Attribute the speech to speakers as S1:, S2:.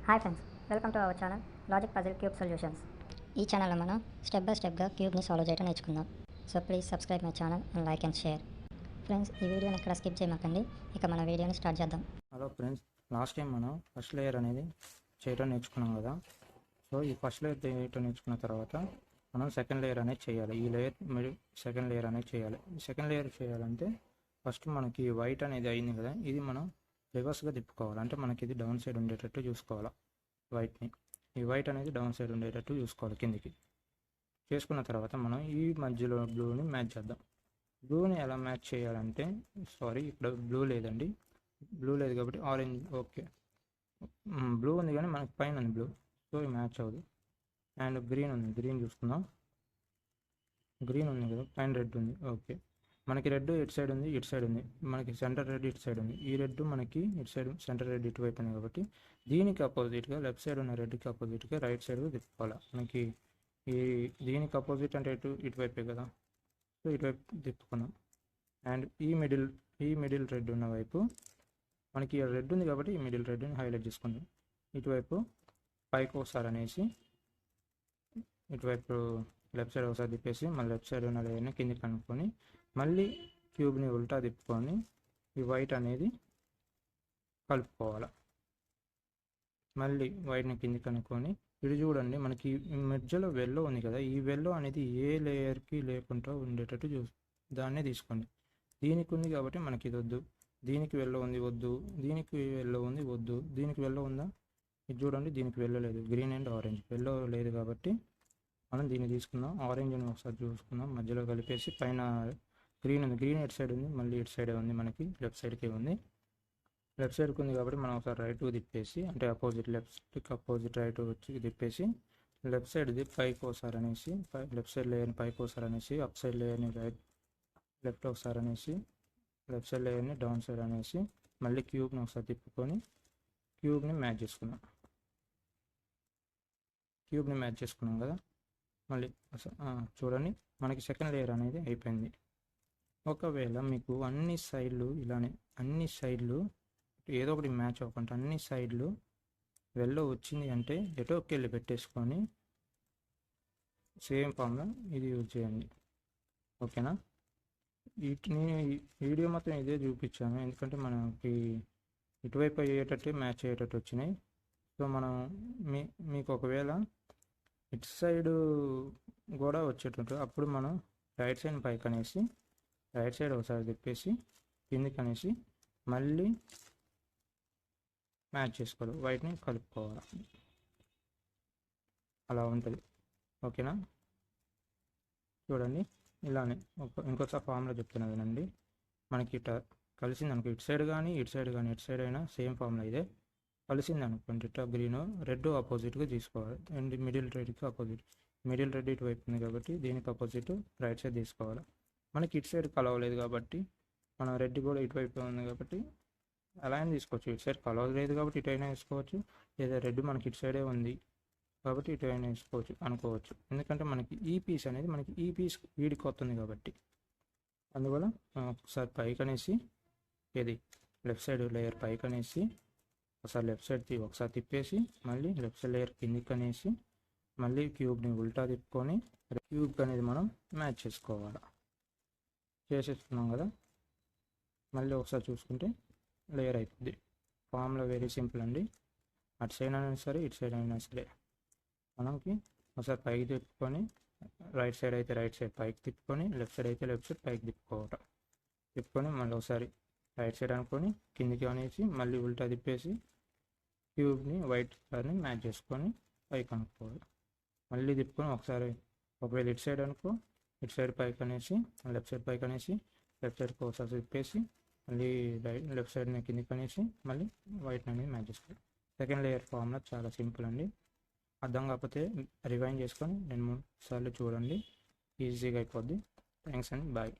S1: Hi friends, welcome to our channel logic puzzle cube solutions. ఈ ఛానల్లో మనం step by స్టెప్గా క్యూబ్ని solve చేయడం నేర్చుకుందాం. So please subscribe my channel and like and share. Friends, ఈ వీడియోని ఇక్కడ స్కిప్ చేయమాకండి. ఇక మన వీడియోని స్టార్ట్ చేద్దాం.
S2: హలో ఫ్రెండ్స్, లాస్ట్ టైం మనం ఫస్ట్ లేయర్ అనేది చేయడం నేర్చుకున్నాం కదా. సో ఈ ఫస్ట్ లేయర్ చేయటం నేర్చుకున్న తర్వాత మనం సెకండ్ లేయర్ అనేది చేయాలి. ఈ లేయర్ మరియు సెకండ్ లేయర్ అనేది చేయాలి. ఈ సెకండ్ లేయర్ చేయాలంటే ఫస్ట్ మనకి వైట్ అనేది అయింది కదా, ఇది మనం రివర్స్గా తిప్పుకోవాలి. అంటే మనకి ఇది డౌన్ సైడ్ ఉండేటట్టు చూసుకోవాలి. వైట్ని ఈ వైట్ అనేది డౌన్ సైడ్ ఉండేటట్టు చూసుకోవాలి. కిందికి చేసుకున్న తర్వాత మనం ఈ మధ్యలో బ్లూని మ్యాచ్ చేద్దాం. బ్లూని ఎలా మ్యాచ్ చేయాలంటే, సారీ ఇప్పుడు బ్లూ లేదండి, బ్లూ లేదు కాబట్టి ఆరెంజ్. ఓకే, బ్లూ ఉంది కానీ మనకి పైన ఉంది బ్లూ, సో మ్యాచ్ అవ్వదు. అండ్ గ్రీన్ ఉంది, గ్రీన్ చూసుకుందాం. గ్రీన్ ఉంది కదా, పైన రెడ్ ఉంది. ఓకే, మనకి రెడ్ ఇటు సైడ్ ఉంది, ఇటు సైడ్ ఉంది. మనకి సెంటర్ రెడ్ ఇటు సైడ్ ఉంది. ఈ రెడ్ మనకి ఇటు సైడ్, సెంటర్ రెడ్ ఇటువైపు ఉంది కాబట్టి దీనికి అపోజిట్గా లెఫ్ట్ సైడ్ ఉన్న రెడ్కి అపోజిట్గా రైట్ సైడ్ తిప్పుకోవాలి. మనకి ఈ దీనికి అపోజిట్ అంటే ఇటువైపే కదా, సో ఇటువైపు తిప్పుకున్నాం. అండ్ ఈ మిడిల్ రెడ్ ఉన్న వైపు మనకి రెడ్ ఉంది కాబట్టి ఈ మిడిల్ రెడ్ని హైలైట్ చేసుకుందాం. ఇటువైపు పైకి ఒకసారి అనేసి ఇటువైపు లెఫ్ట్ సైడ్ ఒకసారి తిప్పేసి మళ్ళీ లెఫ్ట్ సైడ్ ఉన్న లేయర్ని కిందికి కనుక్కొని మళ్ళీ క్యూబ్ని ఉల్టా తిప్పుకొని ఈ వైట్ అనేది కలుపుకోవాలి. మళ్ళీ వైట్ని కిందికి కనుక్కొని ఇది చూడండి, మనకి మధ్యలో వెల్లో ఉంది కదా, ఈ వెల్లో అనేది ఏ లేయర్కి లేకుండా ఉండేటట్టు దాన్నే తీసుకోండి. దీనికి ఉంది కాబట్టి మనకి ఇది వద్దు, దీనికి వెల్లో ఉంది వద్దు, దీనికి వెల్లో ఉంది వద్దు, దీనికి వెల్లో ఉందా, ఇది చూడండి, దీనికి వెల్లో లేదు. గ్రీన్ అండ్ ఆరెంజ్ వెల్లో లేదు కాబట్టి మనం దీన్ని తీసుకుందాం. ఆరెంజ్ని ఒకసారి చూసుకుందాం, మధ్యలో కలిపేసి పైన గ్రీన్ ఉంది, గ్రీన్ ఇటు సైడ్ ఉంది, మళ్ళీ ఇటు సైడే ఉంది, మనకి లెఫ్ట్ సైడ్కి ఉంది. లెఫ్ట్ సైడ్కి ఉంది కాబట్టి మనం ఒకసారి రైట్కి తిప్పేసి, అంటే అపోజిట్ లెఫ్ట్కి అపోజిట్ రైట్ వచ్చి తిప్పేసి లెఫ్ట్ సైడ్ది పైకి ఒకసారి అనేసి, లెఫ్ట్ సైడ్ లేయర్ని పైకి ఒకసారి అనేసి, అప్ సైడ్ లేయర్ని లెఫ్ట్ ఒకసారి అనేసి, లెఫ్ట్ సైడ్ లేయర్ని డౌన్ సైడ్ అనేసి మళ్ళీ క్యూబ్ని ఒకసారి తిప్పుకొని క్యూబ్ని మ్యాచ్ చేసుకున్నాం. క్యూబ్ని మ్యాచ్ చేసుకున్నాం కదా, మళ్ళీ చూడండి మనకి సెకండ్ లేయర్ అనేది అయిపోయింది. ఒకవేళ మీకు అన్ని సైడ్లు ఇలానే, అన్ని సైడ్లు ఏదో ఒకటి మ్యాచ్ అవ్వకుండా అన్ని సైడ్లు వెల్లో వచ్చింది అంటే ఎటోకి వెళ్ళి పెట్టేసుకొని సేమ్ ఫామ్లో ఇది యూజ్ చేయండి. ఓకేనా, నేను ఈ వీడియో మొత్తం ఇదే చూపించాను, ఎందుకంటే మనకి ఇటువైపు అయ్యేటట్టు మ్యాచ్ అయ్యేటట్టు వచ్చినాయి. సో మనం మీకు ఒకవేళ ఇటు సైడు కూడా వచ్చేటట్టు అప్పుడు మనం రైట్ సైడ్ పైకి అనేసి రైట్ సైడ్ ఒకసారి తిప్పేసి కిందికి అనేసి మళ్ళీ మ్యాచ్ చేసుకోవాలి, వైట్ని కలుపుకోవాలి. అలా ఉంటుంది. ఓకేనా, చూడండి ఇలానే ఇంకోసారి ఫామ్లో చెప్తున్నా వినండి. మనకి ఇట్లా కలిసింది అనుకో, ఇటు సైడ్ కానీ ఇటు సైడ్ కానీ ఎటు సైడ్ అయినా సేమ్ ఫామ్లో ఇదే కలిసింది అనుకోండి, ఇట్లా గ్రీన్ రెడ్ ఆపోజిట్గా తీసుకోవాలి. అండ్ మిడిల్ రెడ్కి ఆపోజిట్, మిడిల్ రెడ్ ఇటువైపు ఉంది కాబట్టి దీనికి ఆపోజిట్ రైట్ సైడ్ తీసుకోవాలి. మనకి ఇటు సైడ్ కలవలేదు కాబట్టి మనం రెడ్ కూడా ఇటువైపు ఉంది కాబట్టి అలా అయినా తీసుకోవచ్చు. ఇటు సైడ్ కలవలేదు కాబట్టి ఇటు అయినా వేసుకోవచ్చు, లేదా రెడ్ మనకి ఇటు సైడే ఉంది కాబట్టి ఇటు అయినా వేసుకోవచ్చు అనుకోవచ్చు. ఎందుకంటే మనకి ఈ పీస్ అనేది మనకి ఈ పీస్ వీడికి వస్తుంది కాబట్టి అందువల్ల ఒకసారి పైకి అనేసి ఇది లెఫ్ట్ సైడ్ లేయర్ పైకి అనేసి ఒకసారి లెఫ్ట్ సైడ్ ఒకసారి తిప్పేసి మళ్ళీ లెఫ్ట్ సైడ్ లేయర్ కిందికి అనేసి మళ్ళీ క్యూబ్ని ఉల్టా తిప్పుకొని క్యూబ్ అనేది మనం మ్యాచ్ చేసుకోవాలి. చేసేసుకున్నాం కదా, మళ్ళీ ఒకసారి చూసుకుంటే లేయర్ అయిపోద్ది. ఫామ్లో వెరీ సింపుల్ అండి. అటు సైడ్ అయినా సరే ఇటు సైడ్ అయినా సరే మనకి ఒకసారి పైకి తిప్పుకొని, రైట్ సైడ్ అయితే రైట్ సైడ్ పైకి తిప్పుకొని, లెఫ్ట్ సైడ్ అయితే లెఫ్ట్ సైడ్ పైకి తిప్పుకొని మళ్ళీ ఒకసారి రైట్ సైడ్ అనుకొని కిందికి అనేసి మళ్ళీ ఉల్టా తిప్పేసి క్యూబ్ని వైట్ కలర్ని మ్యాచ్ చేసుకొని పైకి అనుకోవాలి. మళ్ళీ తిప్పుకొని ఒకసారి, ఒకవేళ ఇటు సైడ్ అనుకో ఇటు సైడ్ పైకి అనేసి లెఫ్ట్ సైడ్ పైకి అనేసి లెఫ్ట్ సైడ్కి ఒకసారి తిప్పేసి మళ్ళీ లెఫ్ట్ సైడ్ని కిందికి అనేసి మళ్ళీ వైట్ అనేది మ్యాచ్ చేసుకోవాలి. సెకండ్ లేయర్ ఫార్ములా చాలా సింపుల్ అండి. అర్థం కాకపోతే రివైండ్ చేసుకొని 2-3 సార్లు చూడండి, ఈజీగా అయిపోద్ది. థ్యాంక్స్ అండి, బాయ్.